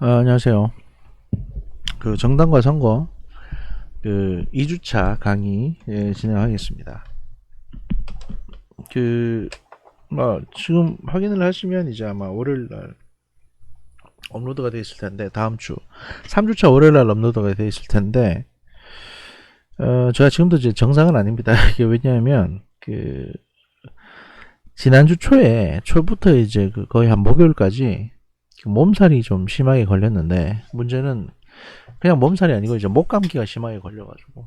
안녕하세요. 정당과 선거 2주차 강의 진행하겠습니다. 지금 확인을 하시면 이제 아마 월요일 날 업로드가 되어 있을 텐데, 다음 주 3주차 월요일 날 업로드가 되어 있을 텐데, 제가 지금도 이제 정상은 아닙니다. 이게 왜냐하면 지난주 초부터 이제 거의 한 목요일까지 몸살이 좀 심하게 걸렸는데, 문제는 그냥 몸살이 아니고 이제 목감기가 심하게 걸려가지고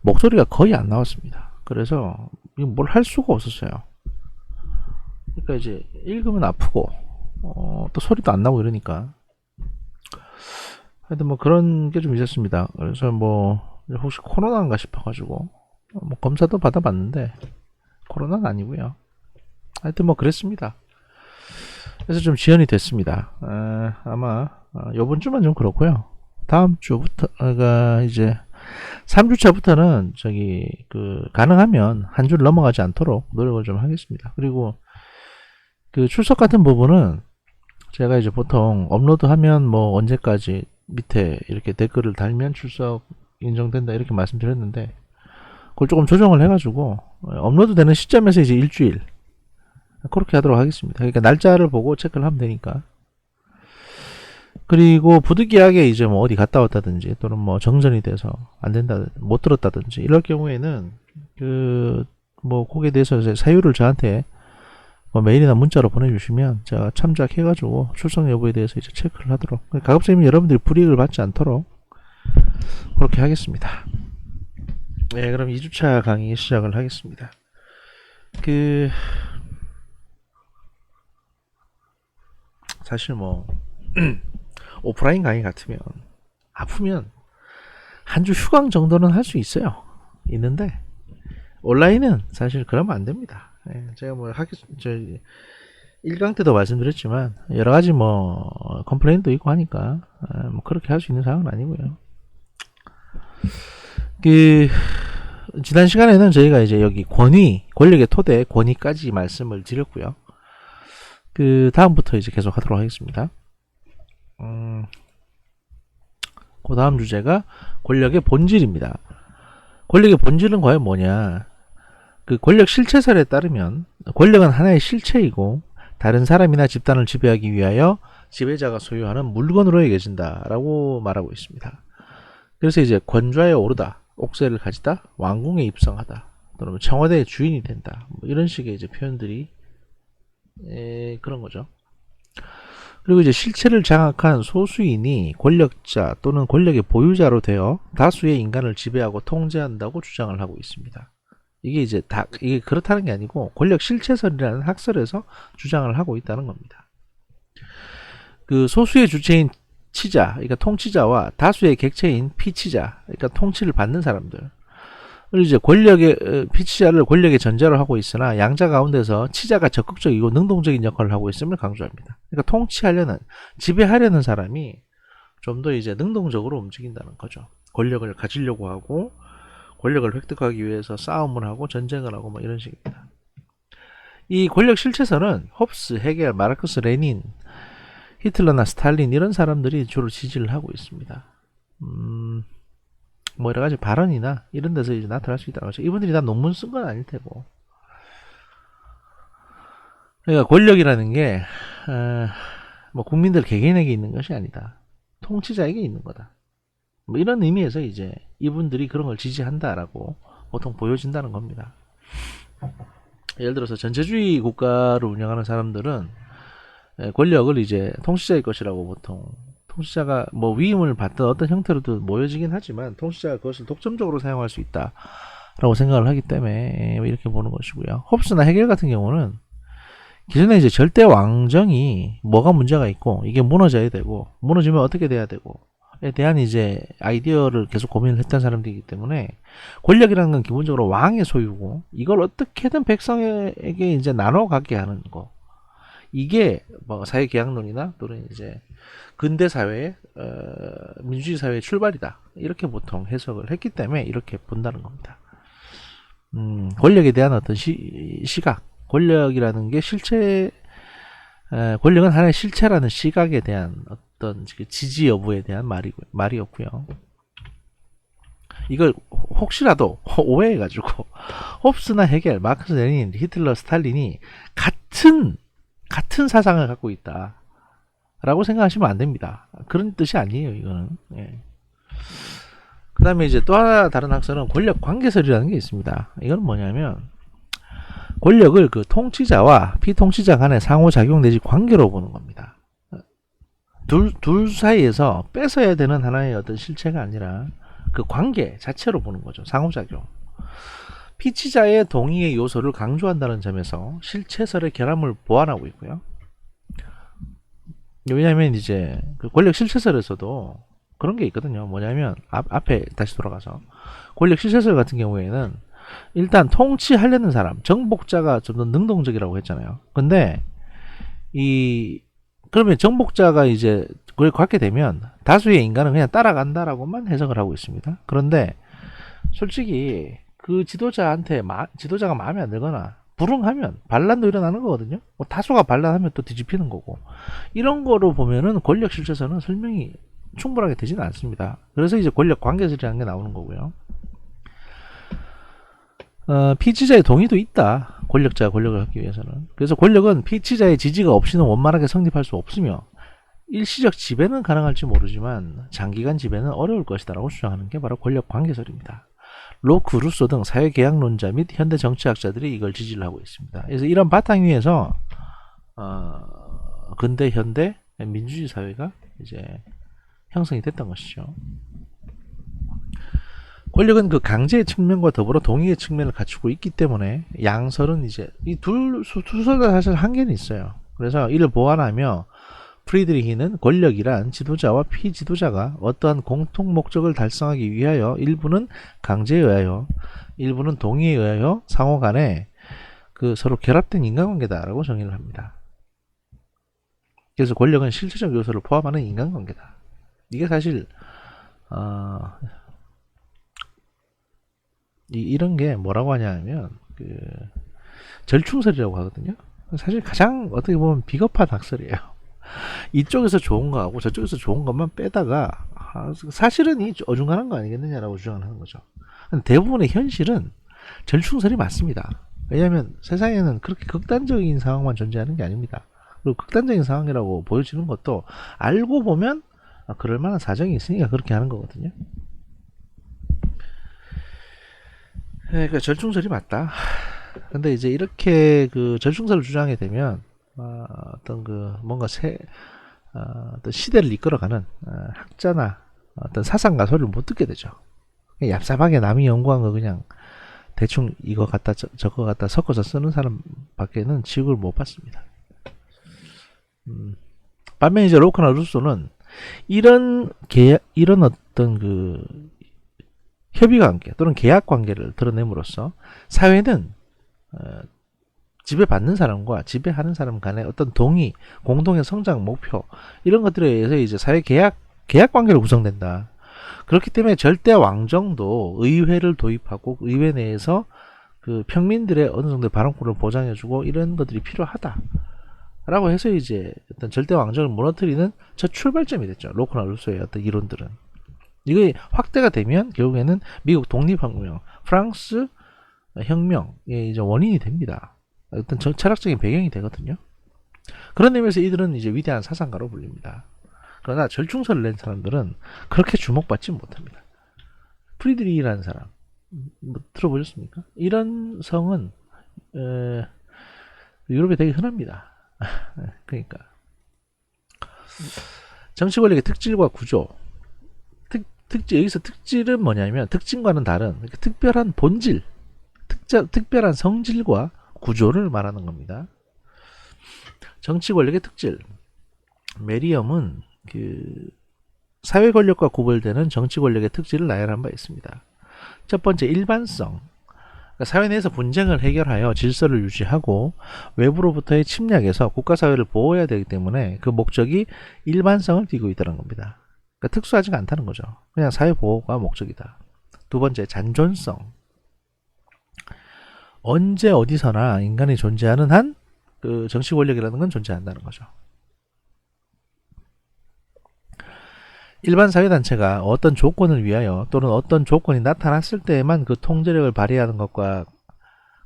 목소리가 거의 안 나왔습니다. 그래서 뭘 할 수가 없었어요. 그러니까 이제 읽으면 아프고 또 소리도 안 나고 이러니까, 하여튼 뭐 그런 게 좀 있었습니다. 그래서 뭐 혹시 코로나인가 싶어가지고 뭐 검사도 받아봤는데 코로나는 아니고요. 하여튼 뭐 그랬습니다. 그래서 좀 지연이 됐습니다. 아마 요번 주만 좀 그렇고요. 다음 주부터가 이제 3주차부터는 가능하면 한 줄 넘어가지 않도록 노력을 좀 하겠습니다. 그리고 출석 같은 부분은 제가 이제 보통 업로드하면 뭐 언제까지 밑에 이렇게 댓글을 달면 출석 인정된다 이렇게 말씀드렸는데, 그걸 조금 조정을 해가지고 업로드 되는 시점에서 이제 일주일 그렇게 하도록 하겠습니다. 그러니까 날짜를 보고 체크를 하면 되니까. 그리고 부득이하게 이제 뭐 어디 갔다 왔다든지 또는 뭐 정전이 돼서 안 된다, 못 들었다든지 이럴 경우에는 뭐 거기에 대해서 이제 사유를 저한테 뭐 메일이나 문자로 보내주시면 제가 참작해가지고 출석 여부에 대해서 이제 체크를 하도록, 가급적이면 여러분들이 불이익을 받지 않도록 그렇게 하겠습니다. 네, 그럼 2주차 강의 시작을 하겠습니다. 사실 뭐 오프라인 강의 같으면 아프면 한 주 휴강 정도는 할 수 있어요. 있는데 온라인은 사실 그러면 안 됩니다. 제가 뭐 1강 때도 말씀드렸지만 여러 가지 뭐 컴플레인도 있고 하니까 뭐 그렇게 할 수 있는 상황은 아니고요. 지난 시간에는 저희가 이제 여기 권력의 토대 권위까지 말씀을 드렸고요. 다음부터 이제 계속 하도록 하겠습니다. 그 다음 주제가 권력의 본질입니다. 권력의 본질은 과연 뭐냐? 권력 실체설에 따르면 권력은 하나의 실체이고 다른 사람이나 집단을 지배하기 위하여 지배자가 소유하는 물건으로 여겨진다 라고 말하고 있습니다. 그래서 이제 권좌에 오르다, 옥새를 가지다, 왕궁에 입성하다, 또는 청와대의 주인이 된다, 뭐 이런 식의 이제 표현들이 그런 거죠. 그리고 이제 실체를 장악한 소수인이 권력자 또는 권력의 보유자로 되어 다수의 인간을 지배하고 통제한다고 주장을 하고 있습니다. 이게 그렇다는 게 아니고 권력 실체설이라는 학설에서 주장을 하고 있다는 겁니다. 소수의 주체인 치자, 그러니까 통치자와 다수의 객체인 피치자, 그러니까 통치를 받는 사람들. 그리고 이제 피치자를 권력의 전제로 하고 있으나 양자 가운데서 치자가 적극적이고 능동적인 역할을 하고 있음을 강조합니다. 그러니까 지배하려는 사람이 좀 더 이제 능동적으로 움직인다는 거죠. 권력을 가지려고 하고 권력을 획득하기 위해서 싸움을 하고 전쟁을 하고 뭐 이런 식입니다. 이 권력 실체설은 홉스, 헤겔, 마르크스, 레닌, 히틀러나 스탈린 이런 사람들이 주로 지지를 하고 있습니다. 뭐 여러 가지 발언이나 이런 데서 이제 나타날 수 있다고 하죠. 이분들이 다 논문 쓴 건 아닐 테고. 그러니까 권력이라는 게 뭐 국민들 개개인에게 있는 것이 아니다. 통치자에게 있는 거다. 뭐 이런 의미에서 이제 이분들이 그런 걸 지지한다라고 보통 보여진다는 겁니다. 예를 들어서 전체주의 국가를 운영하는 사람들은 권력을 이제 통치자의 것이라고 보통, 통치자가 뭐 위임을 받던 어떤 형태로도 모여지긴 하지만 통치자가 그것을 독점적으로 사용할 수 있다라고 생각을 하기 때문에 이렇게 보는 것이고요. 홉스나 헤겔 같은 경우는 기존에 이제 절대 왕정이 뭐가 문제가 있고 이게 무너져야 되고 무너지면 어떻게 돼야 되고에 대한 이제 아이디어를 계속 고민을 했던 사람들이기 때문에 권력이라는 건 기본적으로 왕의 소유고 이걸 어떻게든 백성에게 이제 나눠 갖게 하는 거, 이게 뭐 사회계약론이나 또는 이제 근대 사회의 민주주의 사회의 출발이다 이렇게 보통 해석을 했기 때문에 이렇게 본다는 겁니다. 권력에 대한 어떤 시각, 권력이라는 게 권력은 하나의 실체라는 시각에 대한 어떤 지지 여부에 대한 말이었고요. 이걸 혹시라도 오해해가지고 홉스나 헤겔, 마크스, 레닌, 히틀러, 스탈린이 같은 사상을 갖고 있다라고 생각하시면 안 됩니다. 그런 뜻이 아니에요, 이거는. 예. 그 다음에 이제 또 하나 다른 학설은 권력 관계설이라는 게 있습니다. 이건 뭐냐면 권력을 그 통치자와 피통치자 간의 상호작용 내지 관계로 보는 겁니다. 둘 사이에서 뺏어야 되는 하나의 어떤 실체가 아니라 그 관계 자체로 보는 거죠. 상호작용. 피치자의 동의의 요소를 강조한다는 점에서 실체설의 결함을 보완하고 있고요. 왜냐하면 이제 그 권력 실체설에서도 그런 게 있거든요. 뭐냐면 앞에 다시 돌아가서 권력 실체설 같은 경우에는 일단 통치하려는 사람, 정복자가 좀 더 능동적이라고 했잖아요. 근데 그러면 정복자가 이제 그걸 갖게 되면 다수의 인간은 그냥 따라간다라고만 해석을 하고 있습니다. 그런데 솔직히 그 지도자가 마음에 안 들거나 불응하면 반란도 일어나는 거거든요. 뭐 다수가 반란하면 또 뒤집히는 거고, 이런 거로 보면은 권력 실체서는 설명이 충분하게 되지는 않습니다. 그래서 이제 권력 관계설이라는 게 나오는 거고요. 피치자의 동의도 있다. 권력자가 권력을 갖기 위해서는. 그래서 권력은 피치자의 지지가 없이는 원만하게 성립할 수 없으며 일시적 지배는 가능할지 모르지만 장기간 지배는 어려울 것이다라고 주장하는 게 바로 권력 관계설입니다. 로크, 루소 등 사회계약론자 및 현대 정치학자들이 이걸 지지를 하고 있습니다. 그래서 이런 바탕 위에서 근대 현대 민주주의 사회가 이제 형성이 됐던 것이죠. 권력은 그 강제의 측면과 더불어 동의의 측면을 갖추고 있기 때문에 양설은 이제 이 두설 다 사실 한계는 있어요. 그래서 이를 보완하며 프리드리히는 권력이란 지도자와 피지도자가 어떠한 공통 목적을 달성하기 위하여 일부는 강제에 의하여 일부는 동의에 의하여 상호 간에 그 서로 결합된 인간관계다라고 정의를 합니다. 그래서 권력은 실체적 요소를 포함하는 인간관계다. 이게 사실 이런 게 뭐라고 하냐면 절충설이라고 하거든요. 사실 가장 어떻게 보면 비겁한 학설이에요. 이쪽에서 좋은 거하고 저쪽에서 좋은 것만 빼다가 사실은 이 어중간한 거 아니겠느냐라고 주장을 하는 거죠. 대부분의 현실은 절충설이 맞습니다. 왜냐하면 세상에는 그렇게 극단적인 상황만 존재하는 게 아닙니다. 그리고 극단적인 상황이라고 보여지는 것도 알고 보면 그럴 만한 사정이 있으니까 그렇게 하는 거거든요. 그러니까 절충설이 맞다. 근데 이제 이렇게 그 절충설을 주장하게 되면 어떤 뭔가 어떤 시대를 이끌어가는 학자나 어떤 사상 가설을 못 듣게 되죠. 그냥 얍삽하게 남이 연구한 거 그냥 대충 이거 갖다 저거 갖다 섞어서 쓰는 사람 밖에는 취급을 못 받습니다. 반면 이제 로크나 루소는 이런 어떤 협의관계 또는 계약관계를 드러냄으로써 사회는 지배받는 사람과 지배하는 사람 간의 어떤 동의, 공동의 성장 목표 이런 것들에 의해서 이제 사회 계약관계로 구성된다. 그렇기 때문에 절대 왕정도 의회를 도입하고 의회 내에서 그 평민들의 어느 정도의 발언권을 보장해주고 이런 것들이 필요하다. 라고 해서 이제 어떤 절대 왕정을 무너뜨리는 저 출발점이 됐죠. 로크나 루소의 어떤 이론들은. 이게 확대가 되면 결국에는 미국 독립혁명, 프랑스 혁명의 이제 원인이 됩니다. 어떤 철학적인 배경이 되거든요. 그런 의미에서 이들은 이제 위대한 사상가로 불립니다. 그러나 절충설을 낸 사람들은 그렇게 주목받지 못합니다. 프리드리히라는 사람 들어보셨습니까? 이런 성은 유럽에 되게 흔합니다. 그러니까 정치 권력의 특질과 구조, 여기서 특질은 뭐냐면 특징과는 다른 특별한 본질, 특별한 성질과 구조를 말하는 겁니다. 정치 권력의 특질. 메리엄은 사회 권력과 구별되는 정치 권력의 특질을 나열한 바 있습니다. 첫 번째, 일반성. 사회 내에서 분쟁을 해결하여 질서를 유지하고 외부로부터의 침략에서 국가사회를 보호해야 되기 때문에 그 목적이 일반성을 띠고 있다는 겁니다. 그러니까 특수하지가 않다는 거죠. 그냥 사회 보호가 목적이다. 두 번째, 잔존성. 언제 어디서나 인간이 존재하는 한 그 정치 권력이라는 건 존재한다는 거죠. 일반 사회단체가 어떤 조건을 위하여 또는 어떤 조건이 나타났을 때에만 그 통제력을 발휘하는 것과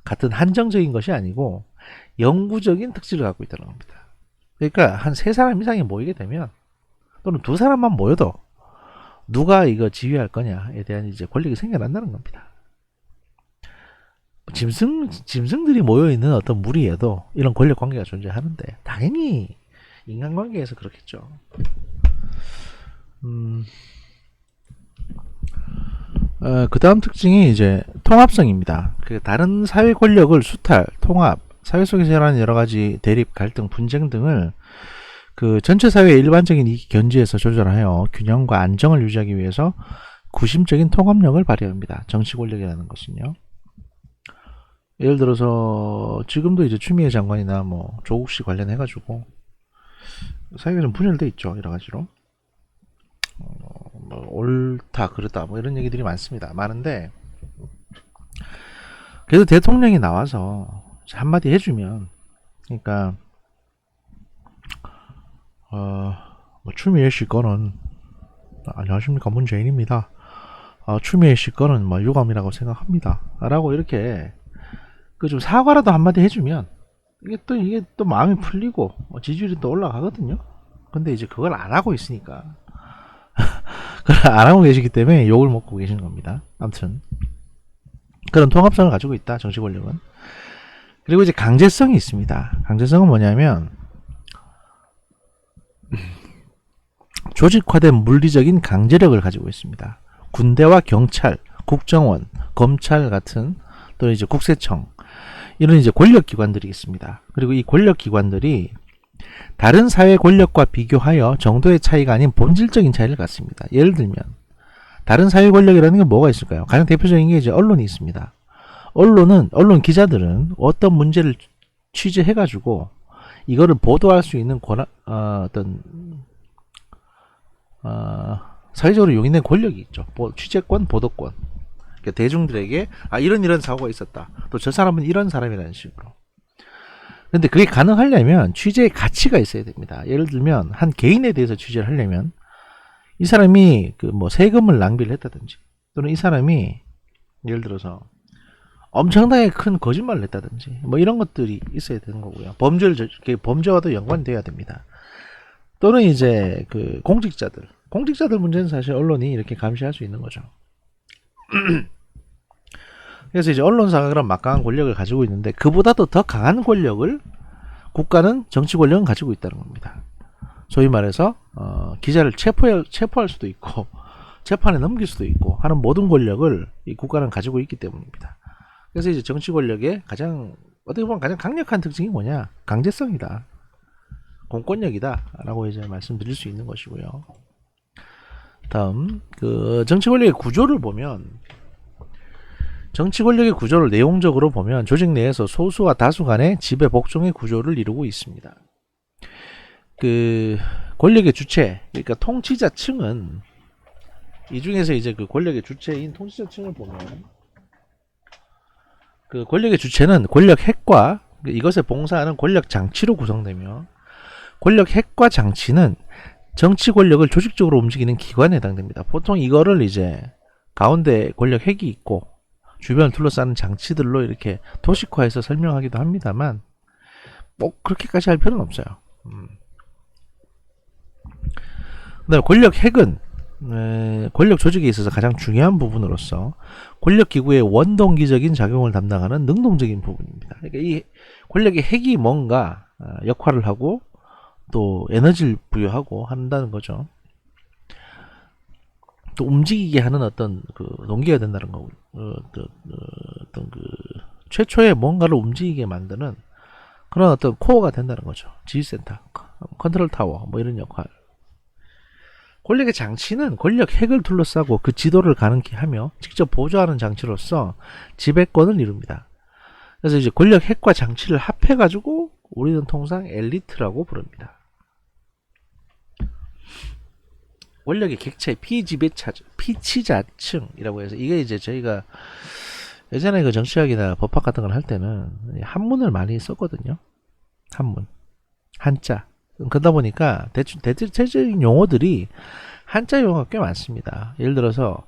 같은 한정적인 것이 아니고 영구적인 특질을 갖고 있다는 겁니다. 그러니까 한 세 사람 이상이 모이게 되면 또는 두 사람만 모여도 누가 이거 지휘할 거냐에 대한 이제 권력이 생겨난다는 겁니다. 짐승들이 모여있는 어떤 무리에도 이런 권력 관계가 존재하는데 당연히 인간관계에서 그렇겠죠. 그 다음 특징이 이제 통합성입니다. 그 다른 사회 권력을 수탈, 통합, 사회 속에서 일어나는 여러 가지 대립, 갈등, 분쟁 등을 그 전체 사회의 일반적인 이익 견지에서 조절하여 균형과 안정을 유지하기 위해서 구심적인 통합력을 발휘합니다. 정치 권력이라는 것은요. 예를 들어서 지금도 이제 추미애 장관이나 뭐 조국 씨 관련해가지고 사회가 좀 분열돼 있죠. 여러 가지로. 뭐 옳다 그렇다 뭐 이런 얘기들이 많은데 그래도 대통령이 나와서 한마디 해주면 그러니까 뭐 추미애 씨 거는 안녕하십니까 문재인입니다. 추미애 씨 거는 뭐 유감이라고 생각합니다. 라고 이렇게 그 좀 사과라도 한마디 해주면 이게 또 마음이 풀리고 지지율이 또 올라가거든요. 근데 이제 그걸 안 하고 있으니까 그걸 안 하고 계시기 때문에 욕을 먹고 계시는 겁니다. 아무튼 그런 통합성을 가지고 있다. 정치 권력은. 그리고 이제 강제성이 있습니다. 강제성은 뭐냐면 조직화된 물리적인 강제력을 가지고 있습니다. 군대와 경찰, 국정원, 검찰 같은 또 이제 국세청 이런 이제 권력기관들이 있습니다. 그리고 이 권력기관들이 다른 사회 권력과 비교하여 정도의 차이가 아닌 본질적인 차이를 갖습니다. 예를 들면 다른 사회 권력이라는 게 뭐가 있을까요? 가장 대표적인 게 이제 언론이 있습니다. 언론 기자들은 어떤 문제를 취재해가지고 이거를 보도할 수 있는 사회적으로 용인된 권력이 있죠. 취재권, 보도권. 그러니까 대중들에게 이런 사고가 있었다. 또 저 사람은 이런 사람이라는 식으로. 근데 그게 가능하려면 취재의 가치가 있어야 됩니다. 예를 들면 한 개인에 대해서 취재를 하려면 이 사람이 그 뭐 세금을 낭비를 했다든지 또는 이 사람이 예를 들어서 엄청나게 큰 거짓말을 했다든지 뭐 이런 것들이 있어야 되는 거고요. 범죄와도 연관돼야 됩니다. 또는 이제 그 공직자들 문제는 사실 언론이 이렇게 감시할 수 있는 거죠. 그래서 이제 언론사가 그런 막강한 권력을 가지고 있는데 그보다도 더 강한 권력을 국가는 정치 권력은 가지고 있다는 겁니다. 소위 말해서 기자를 체포할 수도 있고 재판에 넘길 수도 있고 하는 모든 권력을 이 국가는 가지고 있기 때문입니다. 그래서 이제 정치 권력의 어떻게 보면 가장 강력한 특징이 뭐냐? 강제성이다. 공권력이다. 라고 이제 말씀드릴 수 있는 것이고요. 다음, 그 정치 권력의 구조를 보면 정치 권력의 구조를 내용적으로 보면 조직 내에서 소수와 다수 간의 지배 복종의 구조를 이루고 있습니다. 그 권력의 주체, 그러니까 통치자층은 이 중에서 이제 그 권력의 주체인 통치자층을 보면 그 권력의 주체는 권력 핵과 이것에 봉사하는 권력 장치로 구성되며 권력 핵과 장치는 정치 권력을 조직적으로 움직이는 기관에 해당됩니다. 보통 이거를 이제 가운데 권력 핵이 있고 주변을 둘러싸는 장치들로 이렇게 도식화해서 설명하기도 합니다만 꼭 그렇게까지 할 필요는 없어요. 그다음에 권력 핵은 권력 조직에 있어서 가장 중요한 부분으로서 권력 기구의 원동기적인 작용을 담당하는 능동적인 부분입니다. 그러니까 이 권력의 핵이 뭔가 역할을 하고 또 에너지를 부여하고 한다는 거죠. 또 움직이게 하는 어떤 그 동기가 된다는 거고, 어떤 그 최초의 뭔가를 움직이게 만드는 그런 어떤 코어가 된다는 거죠. 지휘센터, 컨트롤 타워, 뭐 이런 역할. 권력의 장치는 권력 핵을 둘러싸고 그 지도를 가능케 하며 직접 보조하는 장치로서 지배권을 이룹니다. 그래서 이제 권력 핵과 장치를 합해가지고 우리는 통상 엘리트라고 부릅니다. 권력의 객체, 피치자층이라고 해서 이게 이제 저희가 예전에 그 정치학이나 법학 같은 걸 할 때는 한문을 많이 썼거든요. 한문, 한자. 그러다 보니까 대체적인 용어들이 한자 용어가 꽤 많습니다. 예를 들어서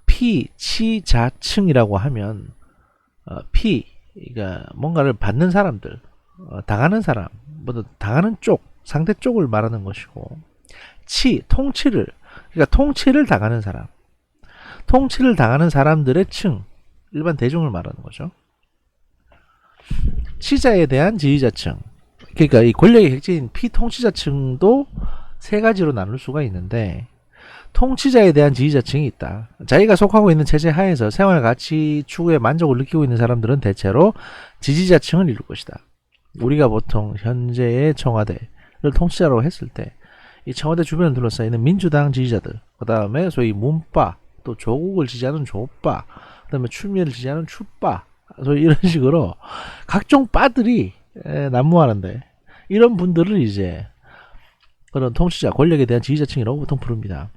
피치자층이라고 하면 그러니까 뭔가를 받는 사람들, 당하는 사람, 뭐 당하는 쪽, 상대 쪽을 말하는 것이고, 통치를, 그러니까 통치를 당하는 사람, 통치를 당하는 사람들의 층, 일반 대중을 말하는 거죠. 치자에 대한 지휘자층, 그러니까 이 권력의 객지인 피통치자층도 세 가지로 나눌 수가 있는데, 통치자에 대한 지휘자층이 있다. 자기가 속하고 있는 체제 하에서 생활 가치 추구에 만족을 느끼고 있는 사람들은 대체로 지지자층을 이룰 것이다. 우리가 보통 현재의 청와대를 통치자라고 했을 때 이 청와대 주변을 둘러싸이는 민주당 지지자들, 그 다음에 소위 문파, 또 조국을 지지하는 조파, 그 다음에 추미애를 지지하는 추파, 소위 이런 식으로 각종 파들이 난무하는데, 이런 분들을 이제 그런 통치자, 권력에 대한 지지자층이라고 보통 부릅니다.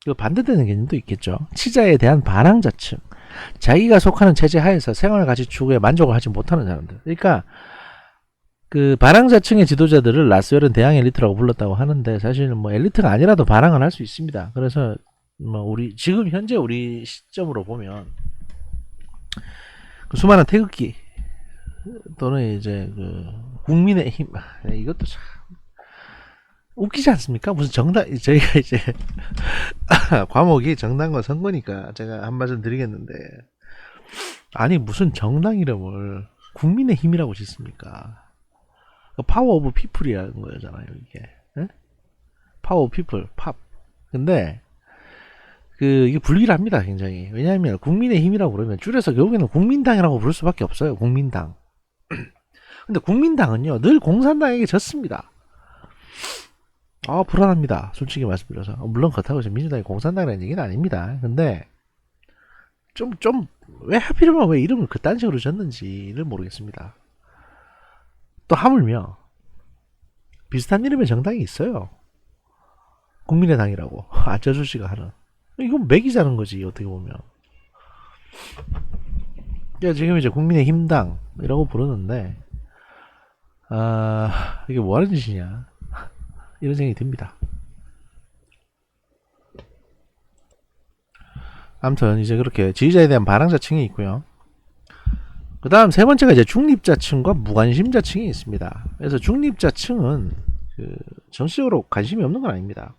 그 반대되는 개념도 있겠죠. 치자에 대한 반항자층, 자기가 속하는 체제 하에서 생활가치 추구에 만족을 하지 못하는 사람들. 그러니까 그 반항자층의 지도자들을 라스웰은 대항 엘리트라고 불렀다고 하는데, 사실은 뭐 엘리트가 아니라도 반항을 할 수 있습니다. 그래서 뭐 우리 지금 현재 우리 시점으로 보면 그 수많은 태극기 또는 이제 그 국민의힘, 이것도 참 웃기지 않습니까? 무슨 정당, 저희가 이제 과목이 정당과 선거니까 제가 한 말씀 드리겠는데, 아니 무슨 정당 이름을 국민의힘이라고 짓습니까? 파워 오브 피플이라는 거잖아요, 이게. 에? 파워 오브 피플, 팝. 근데 이게 불길합니다, 굉장히. 왜냐하면 국민의힘이라고 그러면 줄여서 결국에는 국민당이라고 부를 수밖에 없어요, 국민당. 근데 국민당은요, 늘 공산당에게 졌습니다. 불안합니다, 솔직히 말씀드려서. 물론 그렇다고 해서 민주당이 공산당이라는 얘기는 아닙니다. 근데 왜 하필이면 왜 이름을 그딴 식으로 졌는지를 모르겠습니다. 또 하물며 비슷한 이름의 정당이 있어요, 국민의당이라고. 안철수 씨가 하는. 이건 매기자는 거지, 어떻게 보면. 지금 이제 국민의힘당이라고 부르는데, 이게 뭐 하는 짓이냐, 이런 생각이 듭니다. 아무튼 이제 그렇게 지지자에 대한 반항자층이 있고요. 그 다음 세 번째가 이제 중립자층과 무관심자층이 있습니다. 그래서 중립자층은 정치적으로 관심이 없는 건 아닙니다.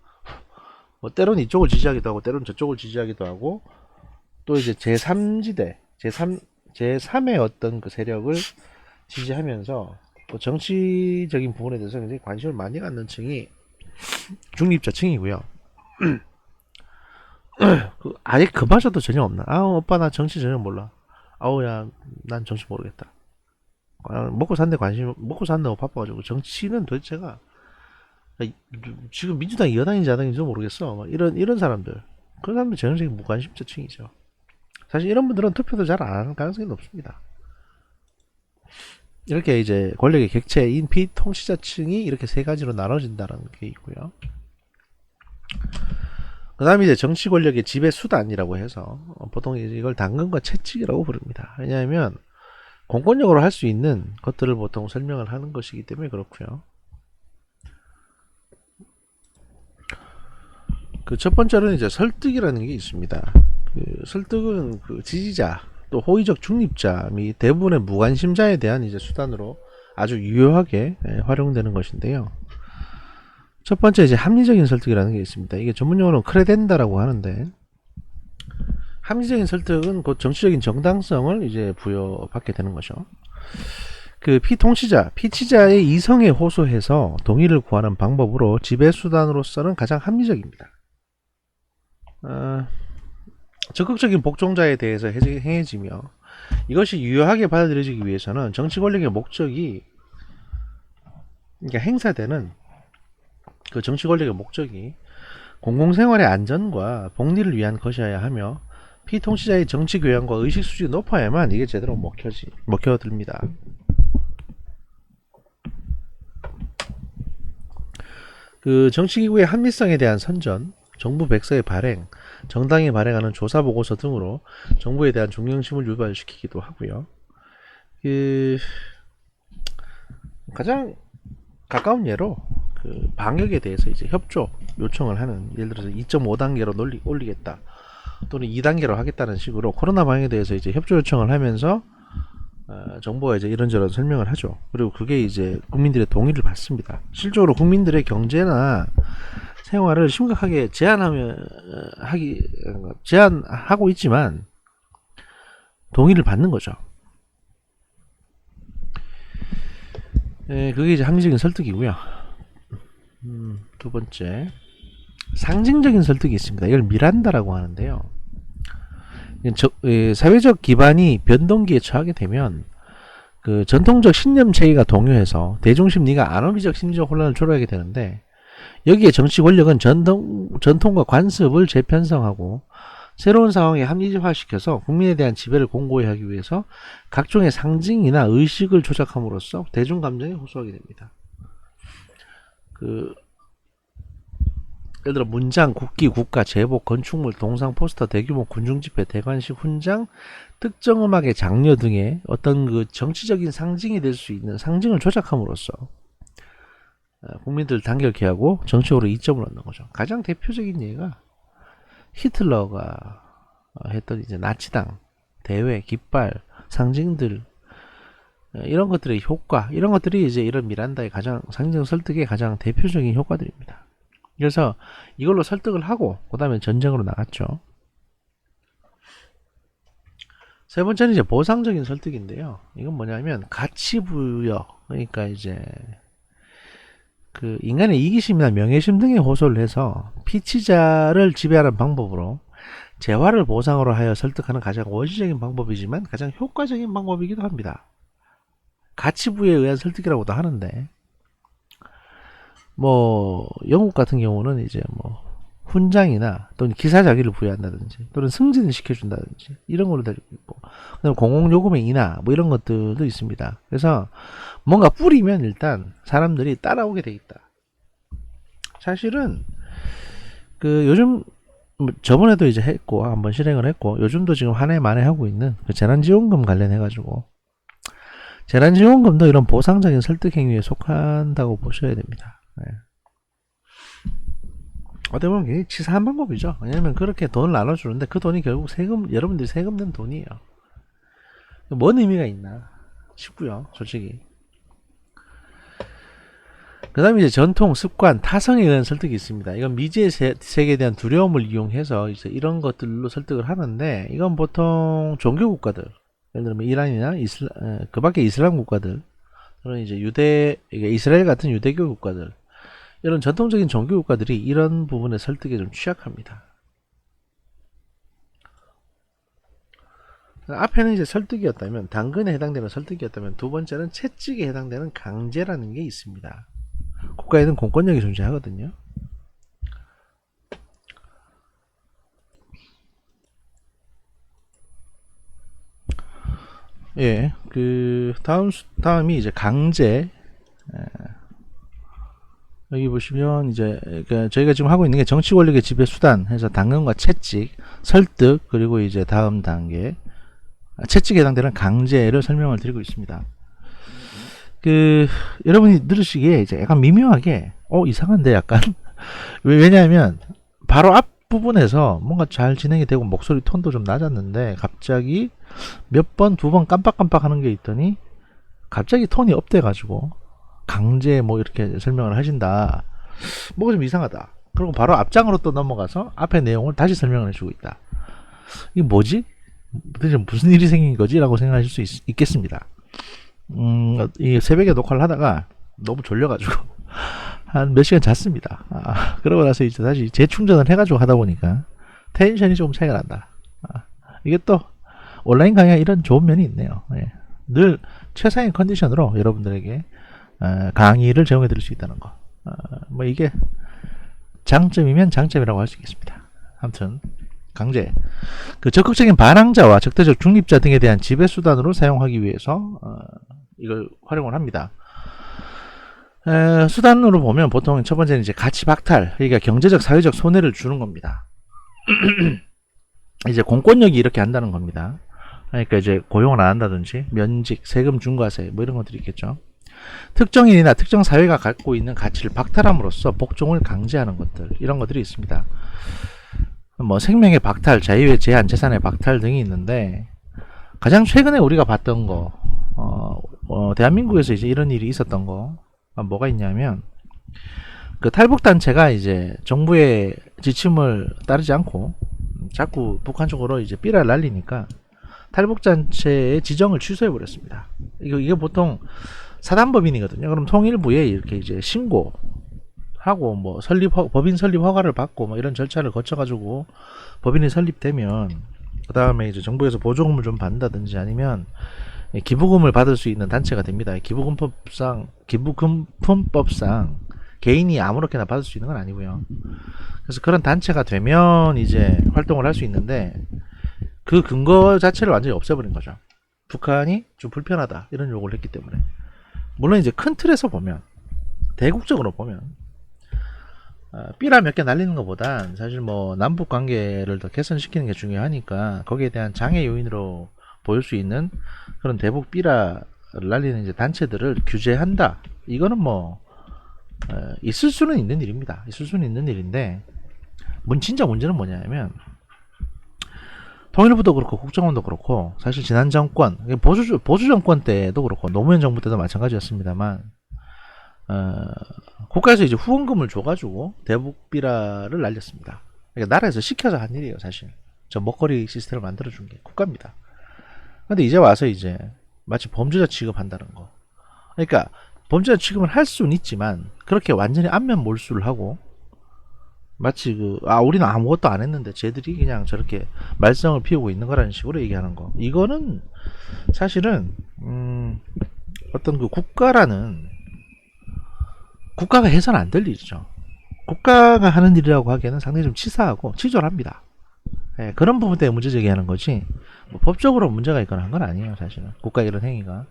뭐 때로는 이쪽을 지지하기도 하고 때로는 저쪽을 지지하기도 하고, 또 이제 제3지대, 제3의 어떤 그 세력을 지지하면서 또 정치적인 부분에 대해서 굉장히 관심을 많이 갖는 층이 중립자층이고요. 아예 그마저도 전혀 없나? 오빠 나 정치 전혀 몰라. 야 난 정치 모르겠다. 먹고 산다고 바빠가지고 정치는 도대체가 지금 민주당이 여당인지 야당인지 모르겠어. 이런 사람들, 그 사람들 전형적인 무관심자층이죠. 사실 이런 분들은 투표도 잘 안 하는 가능성이 높습니다. 이렇게 이제 권력의 객체인 비통치자층이 이렇게 세 가지로 나눠진다는 게 있고요. 그 다음에 이제 정치 권력의 지배 수단이라고 해서 보통 이걸 당근과 채찍이라고 부릅니다. 왜냐하면 공권력으로 할 수 있는 것들을 보통 설명을 하는 것이기 때문에 그렇고요. 그 첫 번째로는 이제 설득이라는 게 있습니다. 설득은 지지자 또 호의적 중립자 및 대부분의 무관심자에 대한 이제 수단으로 아주 유효하게 활용되는 것인데요. 첫 번째 이제 합리적인 설득이라는 게 있습니다. 이게 전문용어로 크레덴다라고 하는데, 합리적인 설득은 곧 정치적인 정당성을 이제 부여받게 되는 거죠. 피치자의 이성에 호소해서 동의를 구하는 방법으로 지배 수단으로서는 가장 합리적입니다. 적극적인 복종자에 대해서 행해지며, 이것이 유효하게 받아들여지기 위해서는 정치 권력의 목적이, 그러니까 행사되는 그 정치 권력의 목적이 공공생활의 안전과 복리를 위한 것이어야 하며, 피통치자의 정치 교양과 의식 수준이 높아야만 이게 제대로 먹혀듭니다. 정치기구의 합리성에 대한 선전, 정부 백서의 발행, 정당이 발행하는 조사보고서 등으로 정부에 대한 존경심을 유발시키기도 하고요. 가장 가까운 예로 방역에 대해서 이제 협조, 요청을 하는, 예를 들어서 2.5단계로 올리겠다 또는 2단계로 하겠다는 식으로 코로나 방역에 대해서 이제 협조 요청을 하면서 정부가 이제 이런저런 설명을 하죠. 그리고 그게 이제 국민들의 동의를 받습니다. 실적으로 국민들의 경제나 생활을 심각하게 제한하고 있지만 동의를 받는 거죠. 그게 이제 합리적인 설득이고요. 두 번째, 상징적인 설득이 있습니다. 이걸 미란다라고 하는데요. 사회적 기반이 변동기에 처하게 되면 그 전통적 신념 체계가 동요해서 대중 심리가 안오미적 심리적 혼란을 초래하게 되는데, 여기에 정치 권력은 전통과 관습을 재편성하고 새로운 상황에 합리화시켜서 국민에 대한 지배를 공고히 하기 위해서 각종의 상징이나 의식을 조작함으로써 대중 감정에 호소하게 됩니다. 예를 들어 문장, 국기, 국가, 제복, 건축물, 동상, 포스터, 대규모 군중집회, 대관식, 훈장, 특정 음악의 장르 등의 어떤 그 정치적인 상징이 될 수 있는 상징을 조작함으로써 국민들을 단결케 하고 정치적으로 이점을 얻는 거죠. 가장 대표적인 예가 히틀러가 했던 이제 나치당, 대회, 깃발, 상징들, 이런 것들의 효과, 이런 것들이 이제 이런 미란다의 가장 상징 설득의 가장 대표적인 효과들입니다. 그래서 이걸로 설득을 하고 그 다음에 전쟁으로 나갔죠. 세 번째는 이제 보상적인 설득인데요. 이건 뭐냐면 가치 부여, 그러니까 이제 그 인간의 이기심이나 명예심 등에 호소를 해서 피치자를 지배하는 방법으로 재화를 보상으로 하여 설득하는 가장 원시적인 방법이지만 가장 효과적인 방법이기도 합니다. 가치 부여에 의한 설득이라고도 하는데, 뭐 영국 같은 경우는 이제 뭐 훈장이나 또는 기사자기를 부여한다든지 또는 승진을 시켜준다든지 이런 걸로 되고 있고, 그다음에 공공요금의 인하 뭐 이런 것들도 있습니다. 그래서 뭔가 뿌리면 일단 사람들이 따라오게 돼 있다. 사실은 그 요즘 저번에도 이제 했고 한번 실행을 했고, 요즘도 지금 한 해 만에 하고 있는 그 재난지원금 관련해 가지고, 재난지원금도 이런 보상적인 설득 행위에 속한다고 보셔야 됩니다. 네. 어떻게 보면 굉장히 치사한 방법이죠. 왜냐면 그렇게 돈을 나눠주는데 그 돈이 결국 여러분들이 세금 낸 돈이에요. 뭔 의미가 있나 싶고요, 솔직히. 그 다음에 이제 전통, 습관, 타성에 의한 설득이 있습니다. 이건 미지의 세계에 대한 두려움을 이용해서 이제 이런 것들로 설득을 하는데, 이건 보통 종교 국가들, 예를 들면 이란이나 그 밖에 이슬람 국가들, 또는 이제 이스라엘 같은 유대교 국가들, 이런 전통적인 종교 국가들이 이런 부분의 설득에 좀 취약합니다. 앞에는 이제 설득이었다면, 당근에 해당되는 설득이었다면, 두 번째는 채찍에 해당되는 강제라는 게 있습니다. 국가에는 공권력이 존재하거든요. 예, 그 다음이 이제 강제. 여기 보시면 이제 저희가 지금 하고 있는 게 정치 권력의 지배 수단 해서 당근과 채찍, 설득, 그리고 이제 다음 단계 채찍에 해당되는 강제를 설명을 드리고 있습니다. 여러분이 들으시기에 이제 약간 미묘하게 이상한데 약간 왜냐하면 바로 앞 부분에서 뭔가 잘 진행이 되고 목소리 톤도 좀 낮았는데 갑자기 두 번 깜빡깜빡 하는 게 있더니 갑자기 톤이 업돼 가지고 강제 뭐 이렇게 설명을 하신다. 뭐가 좀 이상하다. 그리고 바로 앞장으로 또 넘어가서 앞에 내용을 다시 설명을 해주고 있다. 이게 뭐지? 도대체 무슨 일이 생긴 거지? 라고 생각하실 수 있겠습니다. 이 새벽에 녹화를 하다가 너무 졸려가지고 한 몇 시간 잤습니다. 그러고 나서 이제 다시 재충전을 해가지고 하다 보니까 텐션이 조금 차이가 난다. 이게 또 온라인 강의가 이런 좋은 면이 있네요. 예. 늘 최상의 컨디션으로 여러분들에게 강의를 제공해 드릴 수 있다는 거. 뭐 이게 장점이면 장점이라고 할 수 있겠습니다. 아무튼 강제, 그 적극적인 반항자와 적대적 중립자 등에 대한 지배 수단으로 사용하기 위해서 이걸 활용을 합니다. 수단으로 보면 보통 첫 번째는 이제 가치 박탈, 그러니까 경제적 사회적 손해를 주는 겁니다. 이제 공권력이 이렇게 한다는 겁니다. 그러니까 이제 고용을 안 한다든지 면직, 세금 중과세 뭐 이런 것들이 있겠죠. 특정인이나 특정 사회가 갖고 있는 가치를 박탈함으로써 복종을 강제하는 것들, 이런 것들이 있습니다. 뭐 생명의 박탈, 자유의 제한, 재산의 박탈 등이 있는데, 가장 최근에 우리가 봤던 거, 대한민국에서 이제 이런 일이 있었던 거 뭐가 있냐면, 그 탈북단체가 이제 정부의 지침을 따르지 않고 자꾸 북한 쪽으로 이제 삐라를 날리니까 탈북단체의 지정을 취소해버렸습니다. 이게 보통 사단법인이거든요. 그럼 통일부에 이렇게 이제 신고하고 뭐 법인 설립 허가를 받고 뭐 이런 절차를 거쳐가지고 법인이 설립되면 그 다음에 이제 정부에서 보조금을 좀 받는다든지 아니면 기부금을 받을 수 있는 단체가 됩니다. 기부금품법상 개인이 아무렇게나 받을 수 있는 건 아니고요. 그래서 그런 단체가 되면 이제 활동을 할 수 있는데, 그 근거 자체를 완전히 없애버린 거죠. 북한이 좀 불편하다 이런 요구를 했기 때문에. 물론 이제 큰 틀에서 보면, 대국적으로 보면 삐라 몇 개 날리는 것보단 사실 뭐 남북 관계를 더 개선시키는 게 중요하니까 거기에 대한 장애 요인으로 보일 수 있는 그런 대북 삐라를 날리는 이제 단체들을 규제한다. 이거는 뭐 있을 수는 있는 일입니다. 있을 수는 있는 일인데, 진짜 문제는 뭐냐면, 통일부도 그렇고 국정원도 그렇고 사실 지난 정권, 보수 정권 때도 그렇고 노무현 정부 때도 마찬가지였습니다만, 국가에서 이제 후원금을 줘가지고 대북 비라를 날렸습니다. 그러니까 나라에서 시켜서 한 일이에요. 사실 저 먹거리 시스템을 만들어준 게 국가입니다. 근데 이제 와서 이제 마치 범죄자 취급한다는 거. 그러니까 범죄자 취급을 할 수는 있지만 그렇게 완전히 안면 몰수를 하고, 마치 우리는 아무것도 안 했는데 쟤들이 그냥 저렇게 말썽을 피우고 있는 거라는 식으로 얘기하는 거. 이거는 사실은 어떤 그 국가가 해서는 안 될 일이죠. 국가가 하는 일이라고 하기에는 상당히 좀 치사하고 치졸합니다. 예, 그런 부분 때문에 문제 제기하는 거지, 뭐 법적으로 문제가 있거나 한 건 아니에요. 사실은 국가의 이런 행위가.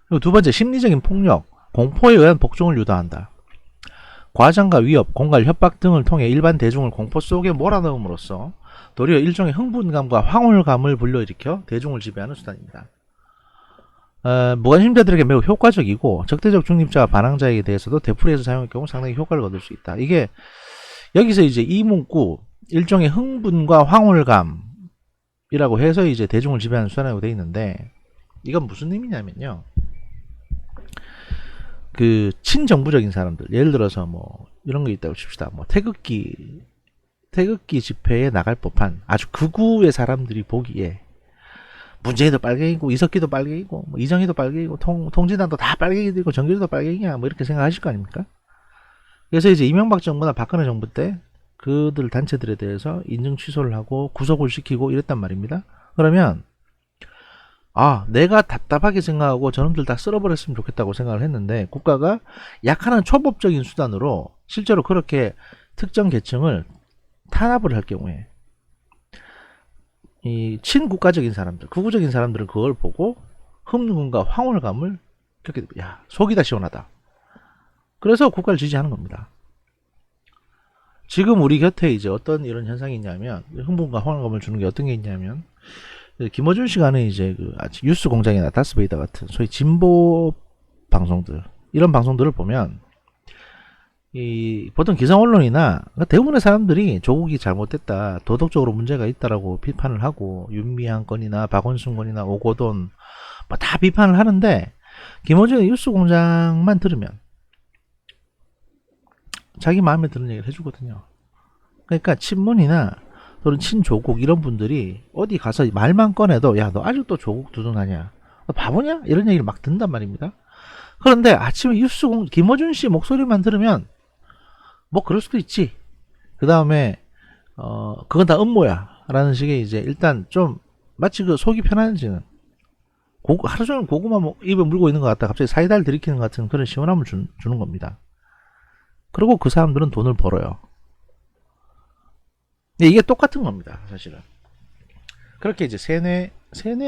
그리고 두 번째, 심리적인 폭력, 공포에 의한 복종을 유도한다. 과장과 위협, 공갈, 협박 등을 통해 일반 대중을 공포 속에 몰아넣음으로써 도리어 일종의 흥분감과 황홀감을 불러일으켜 대중을 지배하는 수단입니다. 무관심자들에게 매우 효과적이고 적대적 중립자와 반항자에 대해서도 되풀이해서 사용할 경우 상당히 효과를 거둘 수 있다. 이게 여기서 이제 이 문구, 일종의 흥분과 황홀감이라고 해서 이제 대중을 지배하는 수단이라고 되어 있는데, 이건 무슨 의미냐면요, 그 친정부적인 사람들, 예를 들어서 뭐 이런 거 있다고 칩시다. 뭐 태극기 집회에 나갈 법한 아주 극우의 사람들이 보기에 문재인도 빨갱이고 이석기도 빨갱이고 뭐 이정희도 빨갱이고 통진당도 다 빨갱이들이고 정규리도 빨갱이야, 뭐 이렇게 생각하실 거 아닙니까? 그래서 이제 이명박 정부나 박근혜 정부 때 그들 단체들에 대해서 인증 취소를 하고 구속을 시키고 이랬단 말입니다. 그러면 내가 답답하게 생각하고 저놈들 다 쓸어버렸으면 좋겠다고 생각을 했는데, 국가가 약간은 초법적인 수단으로 실제로 그렇게 특정 계층을 탄압을 할 경우에 이 친국가적인 사람들, 극우적인 사람들은 그걸 보고 흥분과 황홀감을 겪게 됩니다. 야, 속이 다 시원하다. 그래서 국가를 지지하는 겁니다. 지금 우리 곁에 이제 어떤 이런 현상이 있냐면, 흥분과 황홀감을 주는 게 어떤 게 있냐면, 김어준 씨가 하는 이제 뉴스 공장이나 다스베이더 같은 소위 진보 방송들, 이런 방송들을 보면 보통 기성 언론이나 대부분의 사람들이 조국이 잘못됐다, 도덕적으로 문제가 있다라고 비판을 하고, 윤미향 건이나 박원순 건이나 오고돈 뭐 다 비판을 하는데, 김어준의 뉴스 공장만 들으면 자기 마음에 드는 얘기를 해주거든요. 그러니까 친문이나 또는 친조국 이런 분들이 어디 가서 말만 꺼내도, 야, 너 아직도 조국 두둔하냐, 너 바보냐, 이런 얘기를 막 듣는단 말입니다. 그런데 아침에 김어준 씨 목소리만 들으면 뭐 그럴 수도 있지, 그 다음에 그건 다 음모야 라는 식의 이제 일단 좀 마치 그 속이 편안해지는, 하루 종일 고구마 입에 물고 있는 것 같다 갑자기 사이다를 들이키는 것 같은 그런 시원함을 주는 겁니다. 그리고 그 사람들은 돈을 벌어요. 이게 똑같은 겁니다, 사실은. 그렇게 이제 세뇌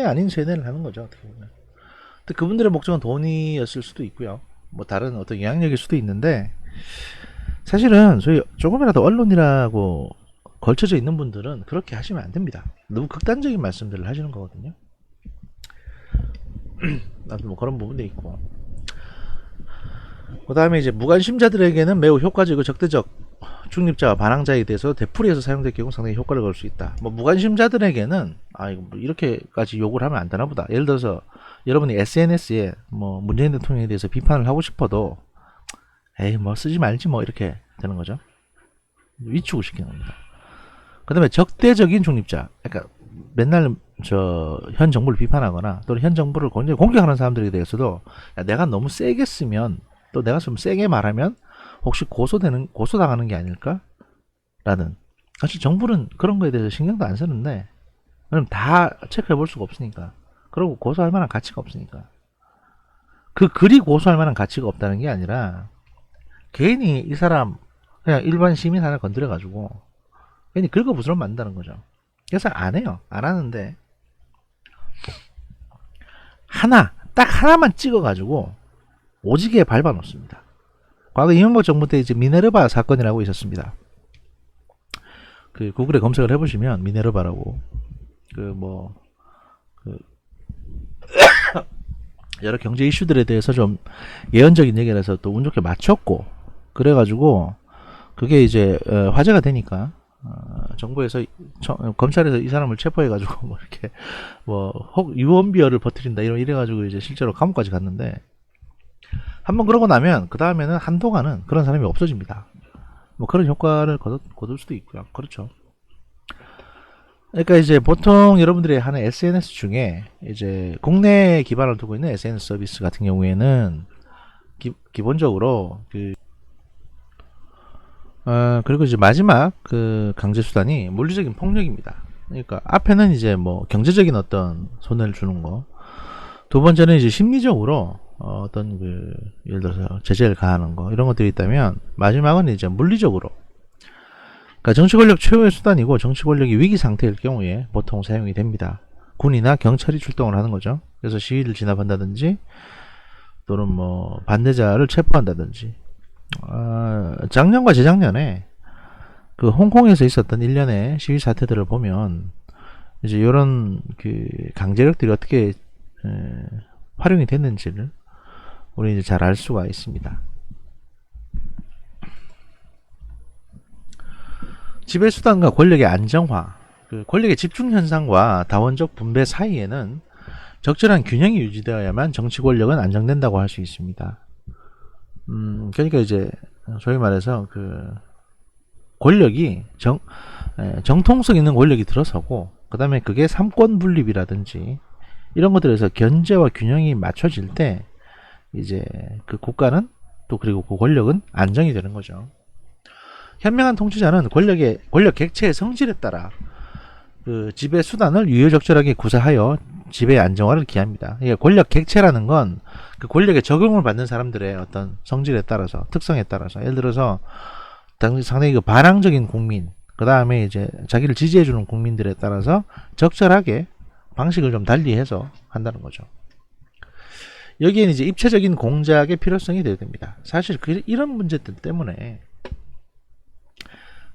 아닌 세뇌를 하는 거죠, 어떻게 보면. 근데 그분들의 목적은 돈이었을 수도 있고요, 뭐 다른 어떤 영향력일 수도 있는데, 사실은 저희 조금이라도 언론이라고 걸쳐져 있는 분들은 그렇게 하시면 안 됩니다. 너무 극단적인 말씀들을 하시는 거거든요. 나도 뭐 그런 부분도 있고. 그 다음에 이제 무관심자들에게는 매우 효과적이고 적대적 중립자와 반항자에 대해서 되풀이해서 사용될 경우 상당히 효과를 걸 수 있다. 뭐 무관심자들에게는 이거 뭐 이렇게까지 욕을 하면 안 되나 보다. 예를 들어서 여러분이 SNS에 뭐 문재인 대통령에 대해서 비판을 하고 싶어도 에이 뭐 쓰지 말지 뭐 이렇게 되는 거죠. 위축을 시키는 겁니다. 그 다음에 적대적인 중립자, 그러니까 맨날 저 현 정부를 비판하거나 또는 현 정부를 굉장히 공격하는 사람들에 대해서도 야, 내가 너무 세게 쓰면 또 내가 좀 세게 말하면 혹시 고소당하는 게 아닐까? 라는. 사실 정부는 그런 거에 대해서 신경도 안 쓰는데, 그럼 다 체크해 볼 수가 없으니까. 그리고 고소할 만한 가치가 없으니까. 그 글이 고소할 만한 가치가 없다는 게 아니라, 괜히 이 사람, 그냥 일반 시민 하나 건드려가지고, 괜히 긁어부스럼 만든다는 거죠. 그래서 안 해요. 안 하는데, 딱 하나만 찍어가지고, 오지게 밟아 놓습니다. 과거 이명박 정부 때 이제 미네르바 사건이라고 있었습니다. 그 구글에 검색을 해보시면 미네르바라고 여러 경제 이슈들에 대해서 좀 예언적인 얘기를 해서 또 운 좋게 맞췄고 그래가지고 그게 이제 화제가 되니까 정부에서 검찰에서 이 사람을 체포해가지고 뭐 이렇게 혹 유언비어를 버뜨린다 이래가지고 이제 실제로 감옥까지 갔는데. 한번 그러고 나면 그 다음에는 한동안은 그런 사람이 없어집니다. 뭐 그런 효과를 거둘 수도 있고요. 그렇죠. 그러니까 이제 보통 여러분들이 하는 SNS 중에 이제 국내에 기반을 두고 있는 SNS 서비스 같은 경우에는 기본적으로 그리고 이제 마지막 그 강제 수단이 물리적인 폭력입니다. 그러니까 앞에는 이제 뭐 경제적인 어떤 손해를 주는 거, 두 번째는 이제 심리적으로 어떤 예를 들어서 제재를 가하는 거 이런 것들이 있다면, 마지막은 이제 물리적으로, 그러니까 정치 권력 최후의 수단이고 정치 권력이 위기 상태일 경우에 보통 사용이 됩니다. 군이나 경찰이 출동을 하는 거죠. 그래서 시위를 진압한다든지 또는 뭐 반대자를 체포한다든지. 작년과 재작년에 그 홍콩에서 있었던 일련의 시위 사태들을 보면 이제 이런 그 강제력들이 어떻게 활용이 됐는지를 우리 이제 잘 알 수가 있습니다. 지배수단과 권력의 안정화, 그 권력의 집중 현상과 다원적 분배 사이에는 적절한 균형이 유지되어야만 정치 권력은 안정된다고 할 수 있습니다. 그러니까 이제 소위 말해서 그 권력이 정통성 있는 권력이 들어서고, 그 다음에 그게 삼권 분립이라든지 이런 것들에서 견제와 균형이 맞춰질 때 이제 그 국가는 또 그리고 그 권력은 안정이 되는 거죠. 현명한 통치자는 권력 객체의 성질에 따라 그 지배 수단을 유효적절하게 구사하여 지배의 안정화를 기합니다. 그러니까 권력 객체라는 건 그 권력에 적용을 받는 사람들의 어떤 성질에 따라서, 특성에 따라서, 예를 들어서 상당히 그 반항적인 국민, 그 다음에 이제 자기를 지지해주는 국민들에 따라서 적절하게 방식을 좀 달리해서 한다는 거죠. 여기에는 이제 입체적인 공작의 필요성이 되어야 됩니다. 사실 이런 문제들 때문에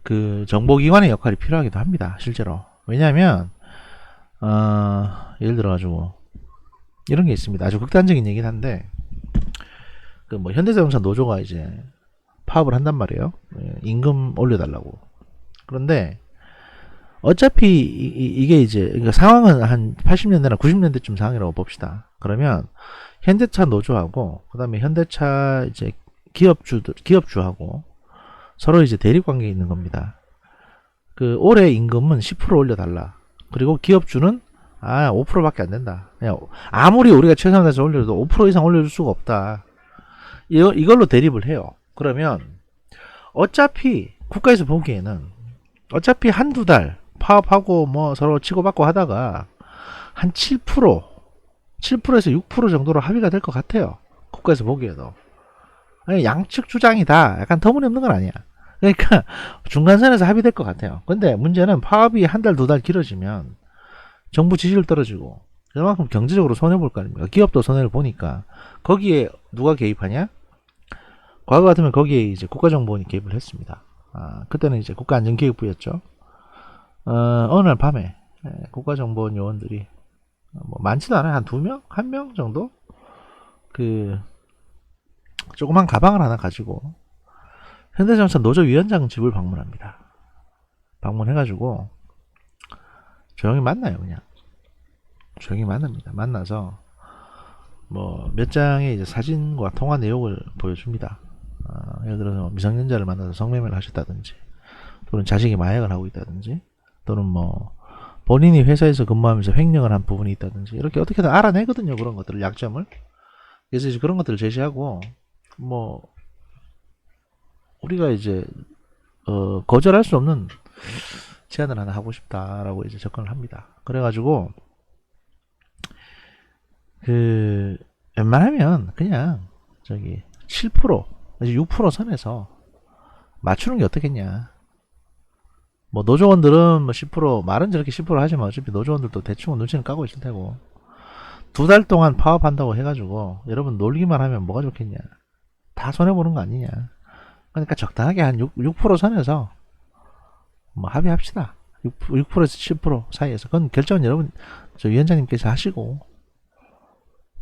그 정보기관의 역할이 필요하기도 합니다. 실제로. 왜냐하면 예를 들어 가지고 이런 게 있습니다. 아주 극단적인 얘기긴 한데 그 뭐 현대자동차 노조가 이제 파업을 한단 말이에요. 임금 올려달라고. 그런데 어차피 이게 이제 그러니까 상황은 한 80년대나 90년대쯤 상황이라고 봅시다. 그러면 현대차 노조하고 그다음에 현대차 이제 기업주하고 서로 이제 대립 관계에 있는 겁니다. 그 올해 임금은 10% 올려달라. 그리고 기업주는 5%밖에 안 된다. 그냥 아무리 우리가 최선을 다해서 올려도 5% 이상 올려줄 수가 없다. 이걸로 대립을 해요. 그러면 어차피 국가에서 보기에는 어차피 한두 달 파업하고 뭐 서로 치고받고 하다가 한 7%에서 6% 정도로 합의가 될 것 같아요. 국가에서 보기에도. 아니, 양측 주장이 다 약간 터무니없는 건 아니야. 그러니까 중간선에서 합의될 것 같아요. 근데 문제는 파업이 한 달, 두 달 길어지면 정부 지지율 떨어지고 그만큼 경제적으로 손해볼 거 아닙니까? 기업도 손해를 보니까 거기에 누가 개입하냐? 과거 같으면 거기에 이제 국가정보원이 개입을 했습니다. 그때는 이제 국가안전기획부였죠. 어느 날 밤에 국가정보원 요원들이 뭐 많지도 않아요. 한 2명? 1명 정도? 그 조그만 가방을 하나 가지고 현대자동차 노조위원장 집을 방문합니다. 방문해가지고 조용히 만나요. 그냥 조용히 만납니다. 만나서 뭐 몇 장의 이제 사진과 통화 내용을 보여줍니다. 예를 들어서 미성년자를 만나서 성매매를 하셨다든지, 또는 자식이 마약을 하고 있다든지, 또는 뭐 본인이 회사에서 근무하면서 횡령을 한 부분이 있다든지, 이렇게 어떻게든 알아내거든요. 그런 것들을, 약점을. 그래서 이제 그런 것들을 제시하고, 뭐 우리가 이제 거절할 수 없는 제안을 하나 하고 싶다라고 이제 접근을 합니다. 그래가지고 그 웬만하면 그냥 저기 7% 6% 선에서 맞추는 게 어떻겠냐. 뭐 노조원들은 뭐 10% 말은 저렇게 10% 하지만 어차피 노조원들도 대충 눈치는 까고 있을 테고, 2달 동안 파업한다고 해가지고 여러분 놀기만 하면 뭐가 좋겠냐. 다 손해보는 거 아니냐. 그러니까 적당하게 한 6% 선에서 뭐 합의합시다. 6%에서 7% 사이에서. 그건 결정은 여러분, 저 위원장님께서 하시고,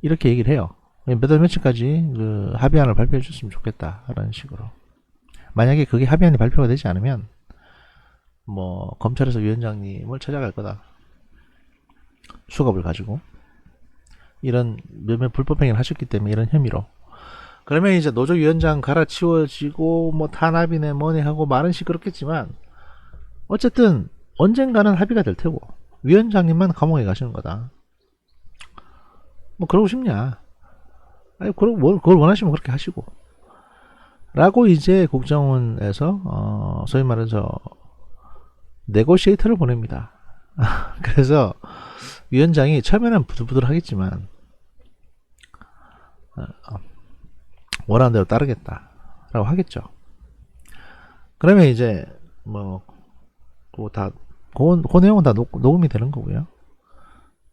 이렇게 얘기를 해요. 몇 월 며칠까지 그 합의안을 발표해 줬으면 좋겠다 라는 식으로. 만약에 그게 합의안이 발표가 되지 않으면 뭐 검찰에서 위원장님을 찾아갈 거다, 수갑을 가지고. 이런 몇몇 불법행위를 하셨기 때문에 이런 혐의로. 그러면 이제 노조위원장 갈아치워지고 뭐 탄압이네 뭐네 하고 말은 시끄럽겠지만, 어쨌든 언젠가는 합의가 될 테고 위원장님만 감옥에 가시는 거다. 뭐 그러고 싶냐. 아니 그걸 원하시면 그렇게 하시고 라고 이제 국정원에서 소위 말해서 네고시에이터를 보냅니다. 그래서 위원장이 처음에는 부들부들 하겠지만 원하는 대로 따르겠다 라고 하겠죠. 그러면 이제 뭐 그 내용은 다 녹음이 되는 거고요.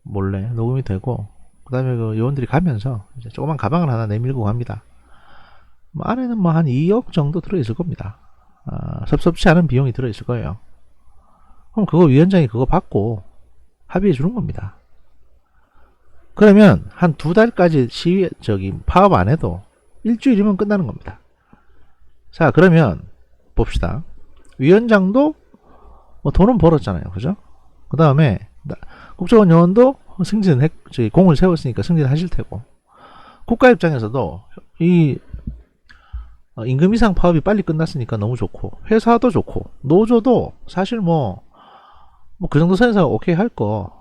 몰래 녹음이 되고, 그 다음에 그 요원들이 가면서 이제 조그만 가방을 하나 내밀고 갑니다. 뭐 안에는 뭐 한 2억 정도 들어있을 겁니다. 섭섭치 않은 비용이 들어있을 거예요. 그럼 그거 위원장이 그거 받고 합의해 주는 겁니다. 그러면 한 2달까지 파업 안 해도 일주일이면 끝나는 겁니다. 자, 그러면 봅시다. 위원장도 뭐 돈은 벌었잖아요. 그죠? 그 다음에 국정원 요원도 공을 세웠으니까 승진하실 테고, 국가 입장에서도 이 임금 이상 파업이 빨리 끝났으니까 너무 좋고, 회사도 좋고, 노조도 사실 뭐 그 정도 선에서 오케이 할 거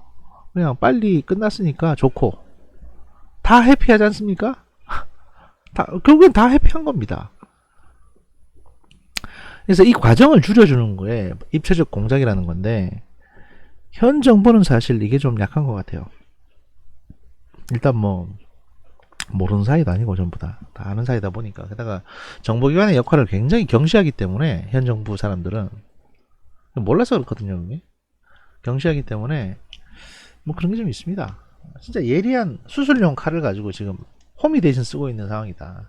그냥 빨리 끝났으니까 좋고, 다 해피하지 않습니까? 결국엔 다 해피한 겁니다. 그래서 이 과정을 줄여주는 거에 입체적 공작이라는 건데, 현 정부는 사실 이게 좀 약한 것 같아요. 일단 뭐 모르는 사이도 아니고 전부 다 아는 사이다 보니까, 게다가 정보기관의 역할을 굉장히 경시하기 때문에 현 정부 사람들은, 몰라서 그렇거든요. 그게 경시하기 때문에 뭐 그런 게 좀 있습니다. 진짜 예리한 수술용 칼을 가지고 지금 홈이 대신 쓰고 있는 상황이다.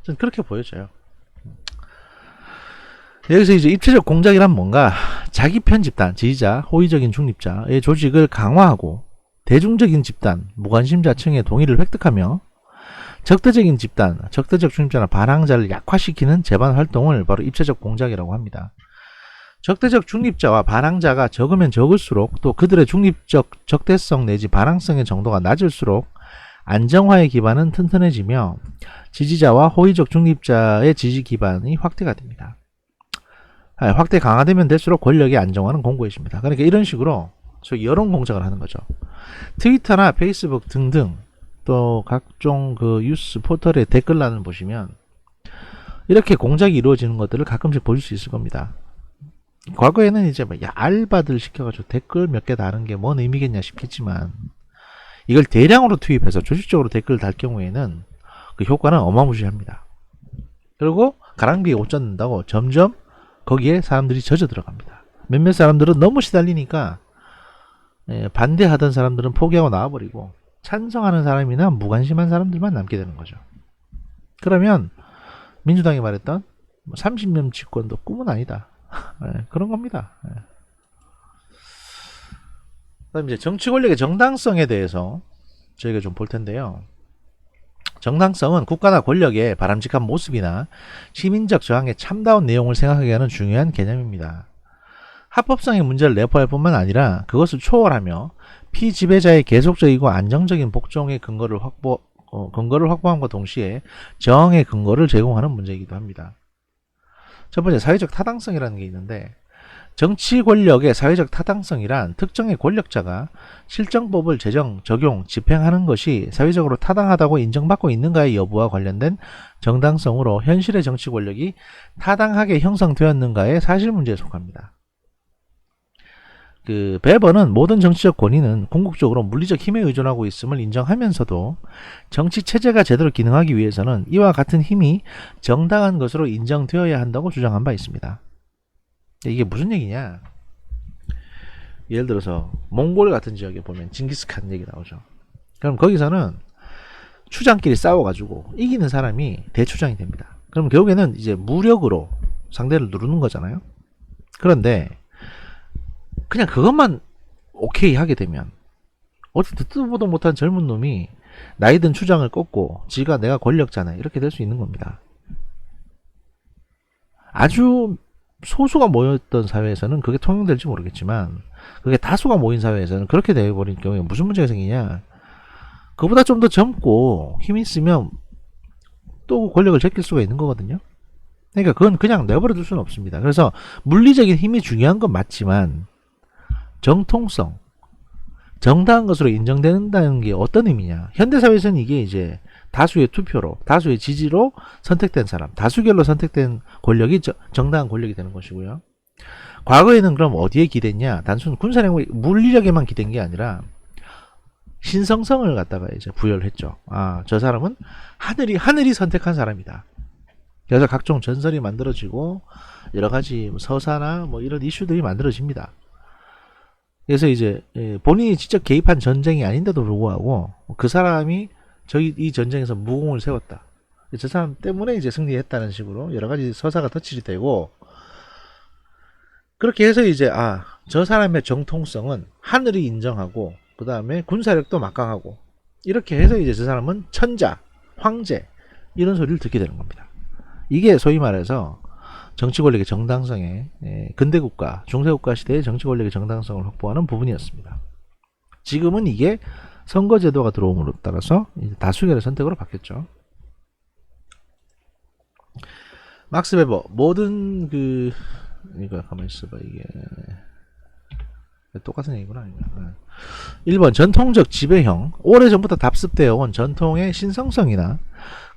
전 그렇게 보여져요. 여기서 이제 입체적 공작이란 뭔가, 자기 편 집단, 지지자, 호의적인 중립자의 조직을 강화하고 대중적인 집단, 무관심자층의 동의를 획득하며 적대적인 집단, 적대적 중립자나 반항자를 약화시키는 재반 활동을 바로 입체적 공작이라고 합니다. 적대적 중립자와 반항자가 적으면 적을수록, 또 그들의 중립적 적대성 내지 반항성의 정도가 낮을수록 안정화의 기반은 튼튼해지며 지지자와 호의적 중립자의 지지 기반이 확대가 됩니다. 확대 강화되면 될수록 권력의 안정화는 공고해집니다. 그러니까 이런 식으로 여론 공작을 하는 거죠. 트위터나 페이스북 등등, 또 각종 그 뉴스 포털의 댓글란을 보시면 이렇게 공작이 이루어지는 것들을 가끔씩 보실 수 있을 겁니다. 과거에는 이제 뭐 알바들 시켜가지고 댓글 몇 개 다는 게 뭔 의미겠냐 싶겠지만, 이걸 대량으로 투입해서 조직적으로 댓글을 달 경우에는 그 효과는 어마무시합니다. 그리고 가랑비에 옷 젖는다고 점점 거기에 사람들이 젖어 들어갑니다. 몇몇 사람들은 너무 시달리니까 반대하던 사람들은 포기하고 나와버리고, 찬성하는 사람이나 무관심한 사람들만 남게 되는 거죠. 그러면 민주당이 말했던 30년 집권도 꿈은 아니다. 그런 겁니다. 그다음 이제 정치 권력의 정당성에 대해서 저희가 좀 볼 텐데요. 정당성은 국가나 권력의 바람직한 모습이나 시민적 저항에 참다운 내용을 생각하게 하는 중요한 개념입니다. 합법성의 문제를 내포할 뿐만 아니라 그것을 초월하며 피지배자의 계속적이고 안정적인 복종의 근거를 확보함과 동시에 저항의 근거를 제공하는 문제이기도 합니다. 첫 번째, 사회적 타당성이라는 게 있는데, 정치 권력의 사회적 타당성이란 특정의 권력자가 실정법을 제정, 적용, 집행하는 것이 사회적으로 타당하다고 인정받고 있는가의 여부와 관련된 정당성으로 현실의 정치 권력이 타당하게 형성되었는가의 사실 문제에 속합니다. 베버는 모든 정치적 권위는 궁극적으로 물리적 힘에 의존하고 있음을 인정하면서도 정치 체제가 제대로 기능하기 위해서는 이와 같은 힘이 정당한 것으로 인정되어야 한다고 주장한 바 있습니다. 이게 무슨 얘기냐? 예를 들어서 몽골 같은 지역에 보면 징기스칸 얘기 나오죠. 그럼 거기서는 추장끼리 싸워가지고 이기는 사람이 대추장이 됩니다. 그럼 결국에는 이제 무력으로 상대를 누르는 거잖아요. 그런데 그냥 그것만 오케이 하게 되면 어디 듣도 보도 못한 젊은 놈이 나이든 추장을 꺾고 지가 내가 권력자네 이렇게 될 수 있는 겁니다. 아주 소수가 모였던 사회에서는 그게 통용될지 모르겠지만 그게 다수가 모인 사회에서는 그렇게 되어버린 경우에 무슨 문제가 생기냐, 그보다 좀 더 젊고 힘 있으면 또 권력을 제낄 수가 있는 거거든요. 그러니까 그건 그냥 내버려 둘 수는 없습니다. 그래서 물리적인 힘이 중요한 건 맞지만 정통성, 정당한 것으로 인정된다는 게 어떤 의미냐, 현대사회에서는 이게 이제 다수의 투표로, 다수의 지지로 선택된 사람, 다수결로 선택된 권력이 정당한 권력이 되는 것이고요. 과거에는 그럼 어디에 기댔냐, 단순 군사력의 물리력에만 기댄 게 아니라 신성성을 갖다가 이제 부여를 했죠. 아, 저 사람은 하늘이 선택한 사람이다. 그래서 각종 전설이 만들어지고 여러 가지 서사나 뭐 이런 이슈들이 만들어집니다. 그래서 이제 본인이 직접 개입한 전쟁이 아닌데도 불구하고 그 사람이 이 전쟁에서 무공을 세웠다, 저 사람 때문에 이제 승리했다는 식으로 여러 가지 서사가 덧칠이 되고, 그렇게 해서 이제 저 사람의 정통성은 하늘이 인정하고 그 다음에 군사력도 막강하고, 이렇게 해서 이제 저 사람은 천자, 황제 이런 소리를 듣게 되는 겁니다. 이게 소위 말해서 정치 권력의 정당성에, 근대국가, 중세국가 시대의 정치 권력의 정당성을 확보하는 부분이었습니다. 지금은 이게 선거제도가 들어옴으로 따라서 다수결의 선택으로 바뀌었죠. 막스 베버, 모든 이거 가만히 있어봐, 이게 똑같은 얘기구나. 1번, 전통적 지배형, 오래전부터 답습되어 온 전통의 신성성이나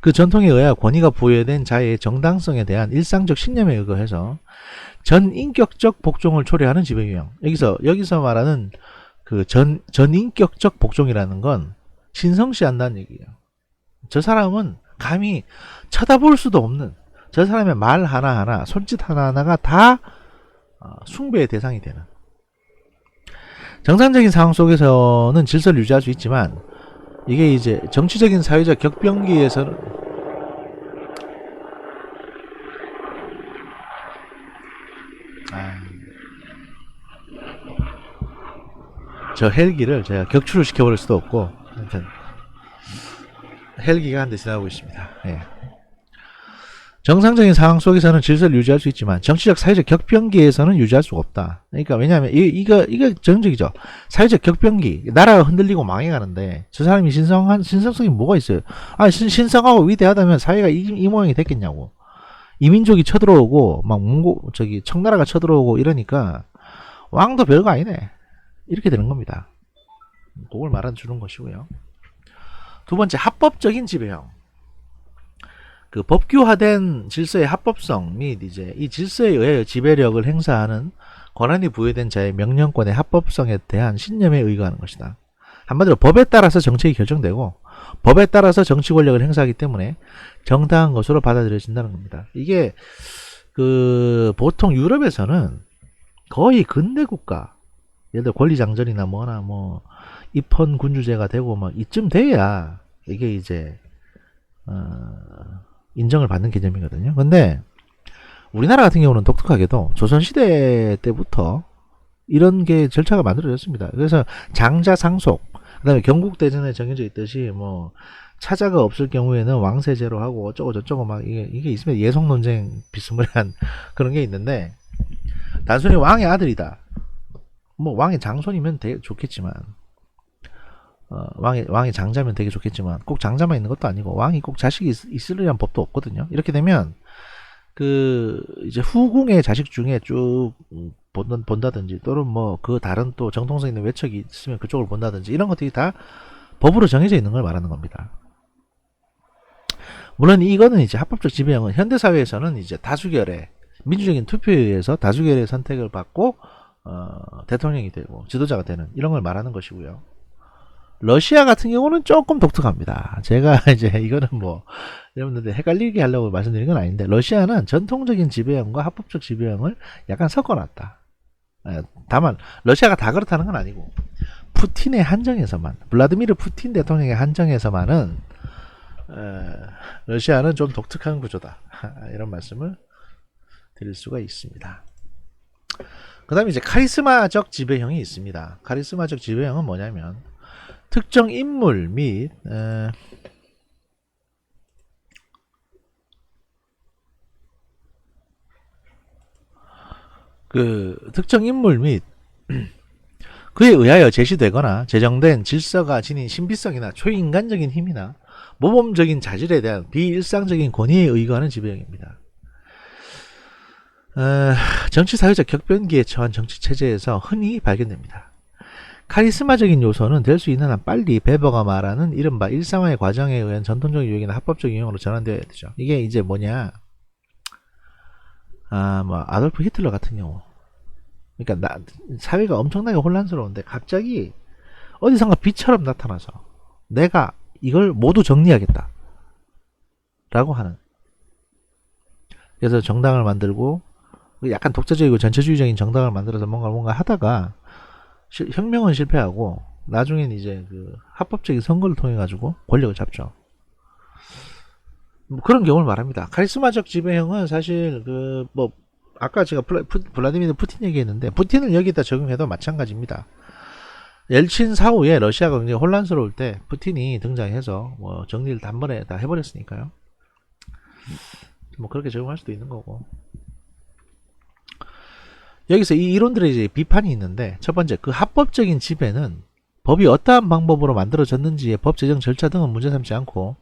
그 전통에 의하여 권위가 부여된 자의 정당성에 대한 일상적 신념에 의거해서 전인격적 복종을 초래하는 지배 유형. 여기서 말하는 그 전인격적 복종이라는 건 신성시한다는 얘기예요. 저 사람은 감히 쳐다볼 수도 없는, 저 사람의 말 하나하나, 손짓 하나하나가 다 숭배의 대상이 되는. 정상적인 상황 속에서는 질서를 유지할 수 있지만 이게 이제 정치적인 사회적 격변기에서는 저 헬기를 제가 격추를 시켜버릴 수도 없고, 하여튼 헬기가 한 대 지나가고 있습니다. 예. 정상적인 상황 속에서는 질서를 유지할 수 있지만 정치적 사회적 격변기에서는 유지할 수가 없다. 그러니까 왜냐하면 이거 전형적이죠. 사회적 격변기, 나라가 흔들리고 망해가는데 저 사람이 신성성이 뭐가 있어요? 신성하고 위대하다면 사회가 이 모양이 됐겠냐고. 이민족이 쳐들어오고 막 청나라가 쳐들어오고 이러니까 왕도 별거 아니네, 이렇게 되는 겁니다. 그걸 말아주는 것이고요. 두 번째, 합법적인 지배형. 그 법규화된 질서의 합법성 및 이제 이 질서에 의해 지배력을 행사하는 권한이 부여된 자의 명령권의 합법성에 대한 신념에 의거하는 것이다. 한마디로 법에 따라서 정책이 결정되고 법에 따라서 정치 권력을 행사하기 때문에 정당한 것으로 받아들여진다는 겁니다. 이게 보통 유럽에서는 거의 근대 국가, 예를 들어 권리장전이나 뭐나 입헌 군주제가 되고 이쯤 돼야 이게 이제 인정을 받는 개념이거든요. 근데 우리나라 같은 경우는 독특하게도 조선시대 때부터 이런 게 절차가 만들어졌습니다. 그래서 장자 상속, 그다음에 경국대전에 정해져 있듯이 뭐 차자가 없을 경우에는 왕세제로 하고 어쩌고 저쩌고 막 이게 있으면 예속 논쟁 비스무리한 그런 게 있는데, 단순히 왕의 아들이다, 뭐 왕의 장손이면 되게 좋겠지만, 왕의 장자면 되게 좋겠지만 꼭 장자만 있는 것도 아니고 왕이 꼭 자식이 있으려는 법도 없거든요. 이렇게 되면 그 이제 후궁의 자식 중에 쭉 본다든지, 또는 뭐 그 다른 또 정통성 있는 외척이 있으면 그쪽을 본다든지, 이런 것들이 다 법으로 정해져 있는 걸 말하는 겁니다. 물론 이거는 이제 합법적 지배형은 현대 사회에서는 이제 다수결의 민주적인 투표에 의해서 다수결의 선택을 받고 대통령이 되고 지도자가 되는 이런 걸 말하는 것이고요. 러시아 같은 경우는 조금 독특합니다. 제가 이제 이거는 뭐 여러분들 헷갈리게 하려고 말씀드린 건 아닌데, 러시아는 전통적인 지배형과 합법적 지배형을 약간 섞어놨다. 다만 러시아가 다 그렇다는 건 아니고, 푸틴의 한정에서만, 블라디미르 푸틴 대통령의 한정에서만은 러시아는 좀 독특한 구조다, 이런 말씀을 드릴 수가 있습니다. 그 다음에 이제 카리스마적 지배형이 있습니다. 카리스마적 지배형은 뭐냐면, 특정 인물 및 그 특정 인물 및 그에 의하여 제시되거나 제정된 질서가 지닌 신비성이나 초인간적인 힘이나 모범적인 자질에 대한 비일상적인 권위에 의거하는 지배형입니다. 정치 사회적 격변기에 처한 정치 체제에서 흔히 발견됩니다. 카리스마적인 요소는 될 수 있는 한 빨리 베버가 말하는 이른바 일상화의 과정에 의한 전통적 유형이나 합법적 유형으로 전환되어야 되죠. 이게 이제 뭐냐, 뭐 아돌프 히틀러 같은 경우, 그러니까 사회가 엄청나게 혼란스러운데 갑자기 어디선가 빛처럼 나타나서 내가 이걸 모두 정리하겠다 라고 하는, 그래서 정당을 만들고 약간 독자적이고 전체주의적인 정당을 만들어서 뭔가 하다가 혁명은 실패하고 나중엔 이제 그 합법적인 선거를 통해 가지고 권력을 잡죠. 뭐 그런 경우를 말합니다. 카리스마적 지배형은 사실 그 뭐 아까 제가 블라디미르 푸틴 얘기했는데, 푸틴을 여기다 적용해도 마찬가지입니다. 엘친 사후에 러시아가 굉장히 혼란스러울 때 푸틴이 등장해서 뭐 정리를 단번에 다 해버렸으니까요. 뭐 그렇게 적용할 수도 있는 거고. 여기서 이 이론들의 이제 비판이 있는데, 첫 번째, 그 합법적인 지배는 법이 어떠한 방법으로 만들어졌는지의 법 제정 절차 등은 문제 삼지 않고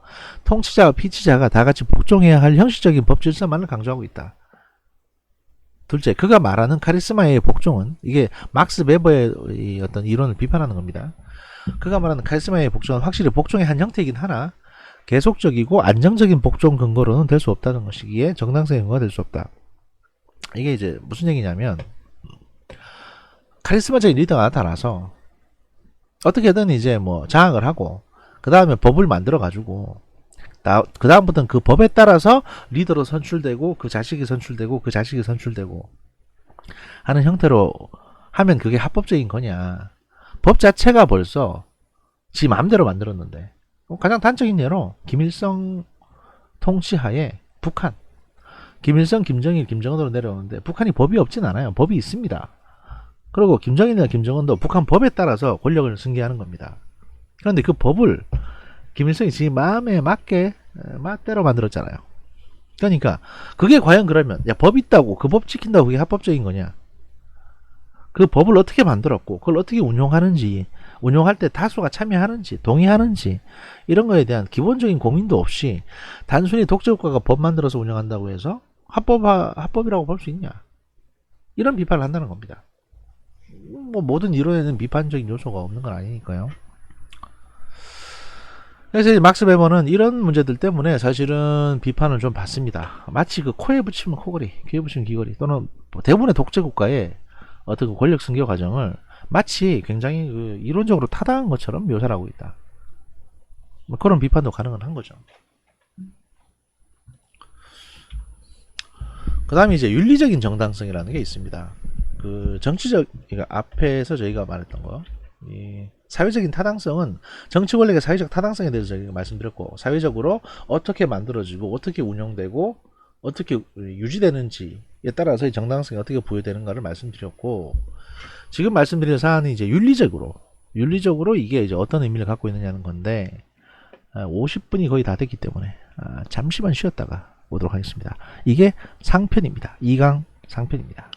통치자와 피치자가 다 같이 복종해야 할 형식적인 법 질서만을 강조하고 있다. 둘째, 그가 말하는 카리스마의 복종은, 이게 막스 베버의 어떤 이론을 비판하는 겁니다. 그가 말하는 카리스마의 복종은 확실히 복종의 한 형태이긴 하나 계속적이고 안정적인 복종 근거로는 될 수 없다는 것이기에 정당성의 근거가 될 수 없다. 이게 이제 무슨 얘기냐면, 카리스마적인 리더가 나타나서 어떻게든 이제 뭐 장악을 하고 그 다음에 법을 만들어 가지고 그 다음부터는 그 법에 따라서 리더로 선출되고 그 자식이 선출되고 그 자식이 선출되고 하는 형태로 하면 그게 합법적인 거냐. 법 자체가 벌써 지 마음대로 만들었는데, 가장 단적인 예로 김일성 통치하에 북한, 김일성, 김정일, 김정은으로 내려오는데 북한이 법이 없진 않아요. 법이 있습니다. 그리고 김정일이나 김정은도 북한 법에 따라서 권력을 승계하는 겁니다. 그런데 그 법을 김일성이 지 마음에 맞게 맛대로 만들었잖아요. 그러니까 그게 과연 그러면 법 있다고 그 법 지킨다고 그게 합법적인 거냐? 그 법을 어떻게 만들었고 그걸 어떻게 운용하는지, 운용할 때 다수가 참여하는지 동의하는지, 이런 거에 대한 기본적인 고민도 없이 단순히 독재국가가 법 만들어서 운영한다고 해서 합법이라고 볼 수 있냐? 이런 비판을 한다는 겁니다. 뭐 모든 이론에는 비판적인 요소가 없는 건 아니니까요. 그래서 이제 막스 베버는 이런 문제들 때문에 사실은 비판을 좀 받습니다. 마치 그 코에 붙이면 코걸이, 귀에 붙이면 귀걸이, 또는 대부분의 독재국가의 어떤 그 권력 승계 과정을 마치 굉장히 그 이론적으로 타당한 것처럼 묘사를 하고 있다. 뭐 그런 비판도 가능한 거죠. 그 다음에 이제 윤리적인 정당성이라는 게 있습니다. 그 정치적, 그러니까 앞에서 저희가 말했던 거, 이 사회적인 타당성은 정치 권력의 사회적 타당성에 대해서 저희가 말씀드렸고, 사회적으로 어떻게 만들어지고 어떻게 운영되고 어떻게 유지되는지에 따라서 이 정당성이 어떻게 부여되는가를 말씀드렸고, 지금 말씀드린 사안은 이제 윤리적으로 이게 이제 어떤 의미를 갖고 있느냐는 건데 50분이 거의 다 됐기 때문에 잠시만 쉬었다가 보도록 하겠습니다. 이게 상편입니다. 2강 상편입니다.